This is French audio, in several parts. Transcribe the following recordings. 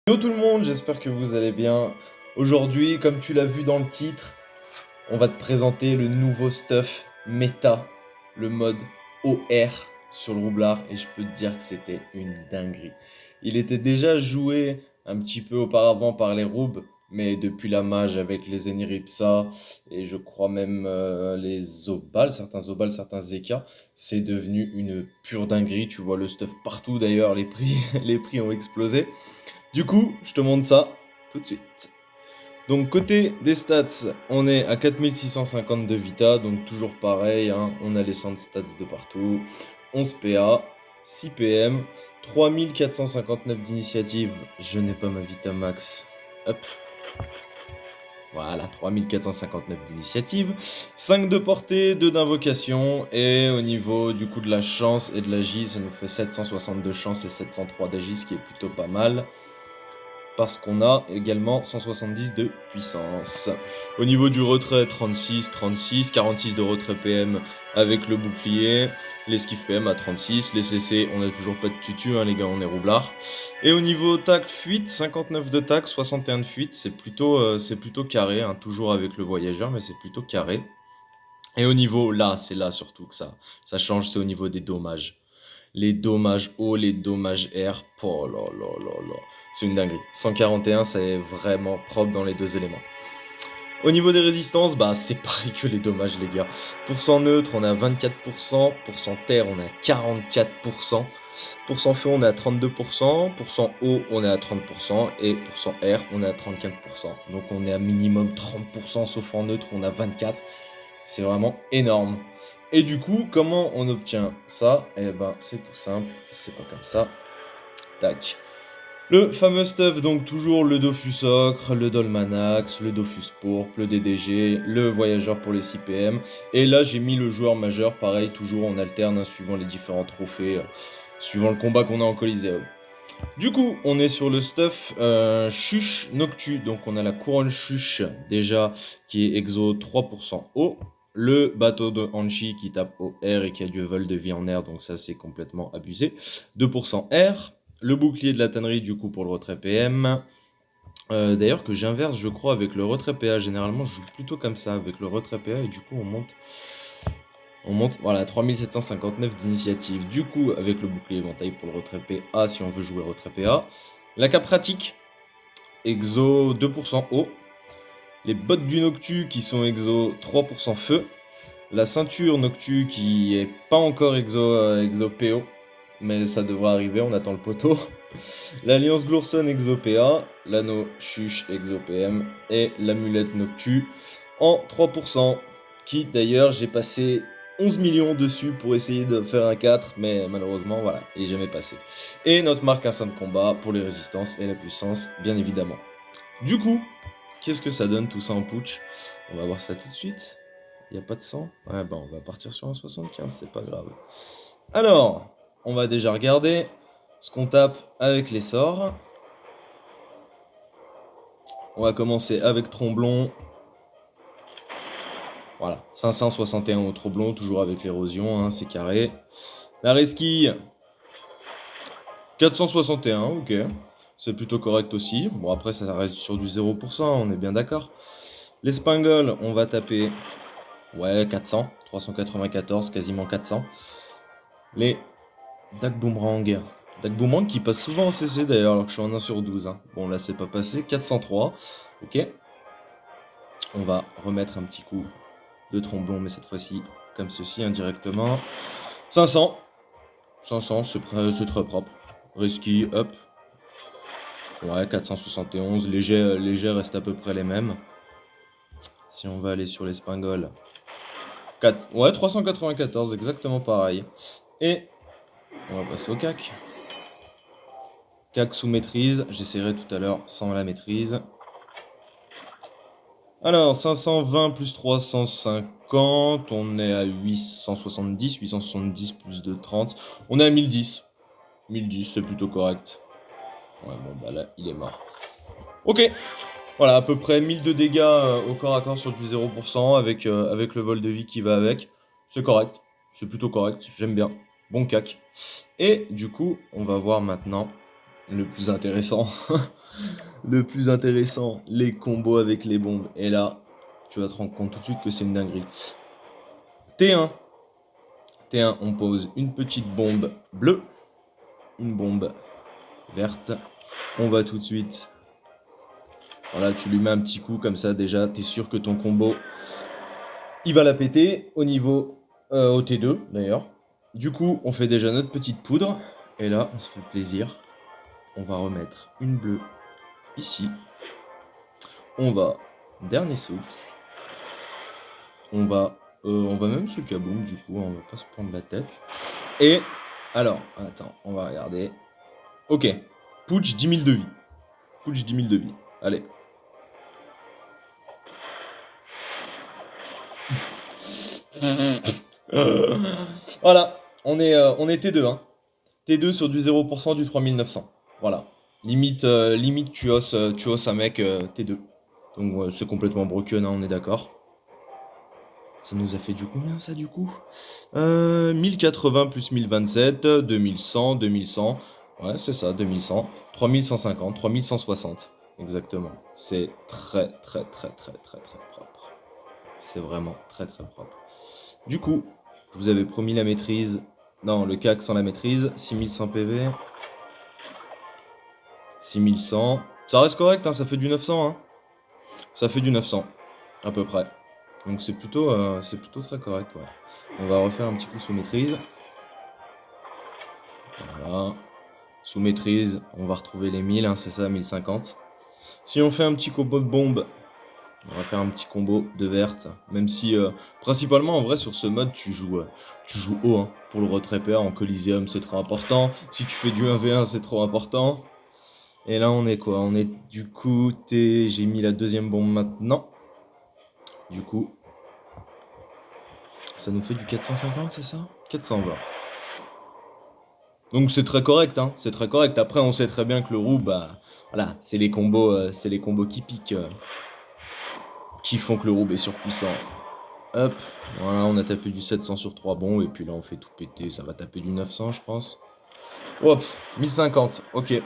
Hello tout le monde, j'espère que vous allez bien. Aujourd'hui, comme tu l'as vu dans le titre, on va te présenter le nouveau stuff méta, le mode OR sur le roublard, et je peux te dire que c'était une dinguerie. Il était déjà joué un petit peu auparavant par les roubs, mais depuis la mage avec les Eniripsa et je crois même les Zobal, certains Zeka, c'est devenu une pure dinguerie. Tu vois le stuff partout d'ailleurs, les prix, les prix ont explosé. Du coup, je te montre ça tout de suite. Donc côté des stats, on est à 4650 de Vita, donc toujours pareil, hein, on a les 100 stats de partout. 11 PA, 6 PM, 3459 d'initiative, je n'ai pas ma Vita max. Hop, voilà, 3459 d'initiative, 5 de portée, 2 d'invocation, et au niveau du coup de la chance et de l'agis, ça nous fait 760 de chance et 703 d'agis, ce qui est plutôt pas mal. Parce qu'on a également 170 de puissance. Au niveau du retrait, 36, 36, 46 de retrait PM avec le bouclier, l'esquive PM à 36, les CC, on a toujours pas de tutu, hein, les gars, on est roublard. Et au niveau tac, fuite, 59 de tac, 61 de fuite, c'est plutôt carré, hein, toujours avec le voyageur, mais c'est plutôt carré. Et au niveau, là, c'est là surtout que ça change, c'est au niveau des dommages. Les dommages hauts, les dommages air. Oh là là là là. C'est une dinguerie. 141, c'est vraiment propre dans les deux éléments. Au niveau des résistances, bah c'est pareil que les dommages les gars. Pourcent neutre, on est à 24%. Pourcent terre, on est à 44%. Pourcent feu, on est à 32%. Pourcent eau, on est à 30%. Et pourcent air, on est à 34%. Donc on est à minimum 30%, sauf en neutre, on a 24%. C'est vraiment énorme. Et du coup, comment on obtient ça? Eh ben, c'est tout simple, c'est pas comme ça. Tac. Le fameux stuff, donc toujours le Dofus Ocre, le Dolmanax, le Dofus Pourpre, le DDG, le Voyageur pour les 6 PM. Et là, j'ai mis le joueur majeur, pareil, toujours on alterne, hein, suivant les différents trophées, suivant le combat qu'on a en Coliseum. Du coup, on est sur le stuff Chuche Noctu, donc on a la couronne Chuche, déjà, qui est exo 3% haut. Le bateau de Hanchi qui tape au R et qui a du vol de vie en air, donc ça c'est complètement abusé. 2% R. Le bouclier de la tannerie du coup pour le retrait PM. D'ailleurs que j'inverse je crois avec le retrait PA. Généralement je joue plutôt comme ça avec le retrait PA et du coup on monte voilà 3759 d'initiative. Du coup avec le bouclier éventail pour le retrait PA si on veut jouer retrait PA. La cape pratique exo 2% haut. Les bottes du Noctu qui sont exo 3% feu. La ceinture Noctu qui est pas encore exo PO, mais ça devrait arriver, on attend le poteau. L'Alliance Glourson exo PA, l'anneau Chuche exo PM et l'amulette Noctu en 3%, qui d'ailleurs j'ai passé 11 millions dessus pour essayer de faire un 4, mais malheureusement voilà, il est jamais passé. Et notre marque instinct de combat pour les résistances et la puissance, bien évidemment. Du coup, qu'est-ce que ça donne tout ça en putsch? On va voir ça tout de suite. Il n'y a pas de sang? Ouais, bah on va partir sur un 75, c'est pas grave. Alors, on va déjà regarder ce qu'on tape avec les sorts. On va commencer avec Tromblon. Voilà, 561 au Tromblon, toujours avec l'érosion, hein, c'est carré. La Resquille, 461, ok. C'est plutôt correct aussi. Bon, après, ça reste sur du 0%, on est bien d'accord. L'Espingole, on va taper, ouais, 400, 394, quasiment 400. Les Dak Boomerang. Dak Boomerang qui passe souvent en CC d'ailleurs, alors que je suis en 1 sur 12. Hein. Bon, là, c'est pas passé. 403. Ok. On va remettre un petit coup de tromblon, mais cette fois-ci, comme ceci, indirectement. 500. 500, c'est très propre. Risky, hop. Ouais, 471. Léger reste à peu près les mêmes. Si on va aller sur l'Espingole. 4... Ouais, 394, exactement pareil. Et on va passer au CAC. CAC sous maîtrise, j'essaierai tout à l'heure sans la maîtrise. Alors, 520 plus 350, on est à 870, 870 plus 230, on est à 1010. 1010, c'est plutôt correct. Ouais, bon, bah là, il est mort. Ok, voilà, à peu près 1000 de dégâts au corps à corps sur du 0% avec le vol de vie qui va avec. C'est correct, c'est plutôt correct, j'aime bien. Bon cac. Et du coup, on va voir maintenant le plus intéressant. Le plus intéressant, les combos avec les bombes. Et là, tu vas te rendre compte tout de suite que c'est une dinguerie. T1. T1, on pose une petite bombe bleue. Une bombe verte. On va tout de suite. Voilà, tu lui mets un petit coup comme ça déjà. T'es sûr que ton combo, il va la péter au niveau au T2 d'ailleurs. Du coup, on fait déjà notre petite poudre. Et là, on se fait plaisir. On va remettre une bleue ici. On va, dernier souffle. On va même se kaboom du coup, on va pas se prendre la tête. Et, alors, attends, on va regarder. Ok, Pooch 10 000 de vie. Pooch 10 000 de vie, allez. Voilà, on est T2, hein. T2 sur du 0% du 3900. Voilà. Limite tu osses un mec T2. Donc ouais, c'est complètement broken, hein, on est d'accord. Ça nous a fait du combien ça du coup 1080 plus 1027, 2100, 2100. Ouais, c'est ça, 2100. 3150, 3160. Exactement. C'est très propre. C'est vraiment très propre. Du coup, je vous avais promis la maîtrise. Non, le CAC sans la maîtrise. 6100 PV. 6100. Ça reste correct, hein, ça fait du 900. Hein. Ça fait du 900, à peu près. Donc c'est plutôt très correct, ouais. On va refaire un petit coup sous maîtrise. Voilà. Sous maîtrise, on va retrouver les 1000, hein, c'est ça, 1050. Si on fait un petit combo de bombe, on va faire un petit combo de verte. Même si, principalement, en vrai, sur ce mode, tu joues haut. Hein. Pour le retrapper en Coliseum, c'est trop important. Si tu fais du 1v1, c'est trop important. Et là, on est quoi? On est du coup, j'ai mis la deuxième bombe maintenant. Du coup, ça nous fait du 450, c'est ça? 420. Donc c'est très correct, hein. C'est très correct. Après, on sait très bien que le roux, bah, voilà, c'est les combos qui piquent, qui font que le roux est surpuissant. Hop, voilà, on a tapé du 700 sur 3 bons, et puis là, on fait tout péter. Ça va taper du 900, je pense. Hop, 1050, ok.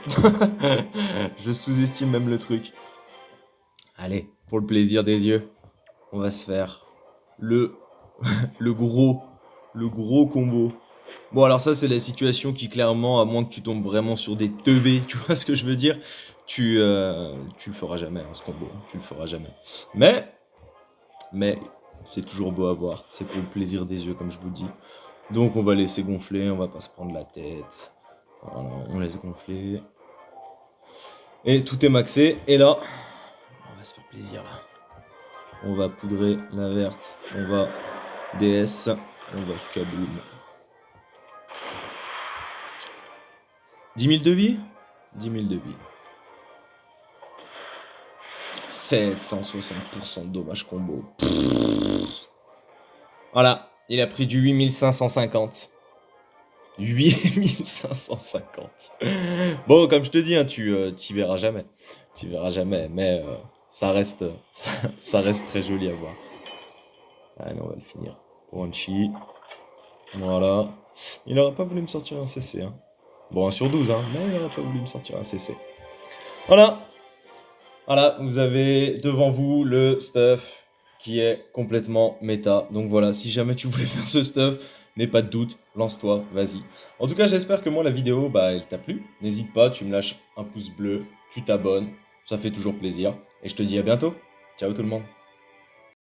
Je sous-estime même le truc. Allez, pour le plaisir des yeux, on va se faire le, le gros combo. Bon, alors ça, c'est la situation qui, clairement, à moins que tu tombes vraiment sur des teubés, tu vois ce que je veux dire, tu le feras jamais, hein, ce combo. Tu le feras jamais. Mais, c'est toujours beau à voir. C'est pour le plaisir des yeux, comme je vous dis. Donc, on va laisser gonfler, on va pas se prendre la tête. Voilà, on laisse gonfler. Et tout est maxé. Et là, on va se faire plaisir, là. On va poudrer la verte. On va DS. On va scaboom. 10 000 de vie 10 000 de vie. 760% de dommages combo. Voilà, il a pris du 8550. 8550. Bon, comme je te dis, hein, t'y verras jamais. Tu verras jamais, mais ça reste très joli à voir. Allez, on va le finir. Wanchi. Voilà. Il aurait pas voulu me sortir un CC. Hein. Bon, 1 sur 12, hein, mais il aurait pas voulu me sortir un CC. Voilà. Voilà, vous avez devant vous le stuff qui est complètement méta. Donc voilà, si jamais tu voulais faire ce stuff, n'aie pas de doute, lance-toi, vas-y. En tout cas, j'espère que moi, la vidéo, bah, elle t'a plu. N'hésite pas, tu me lâches un pouce bleu, tu t'abonnes, ça fait toujours plaisir. Et je te dis à bientôt. Ciao tout le monde.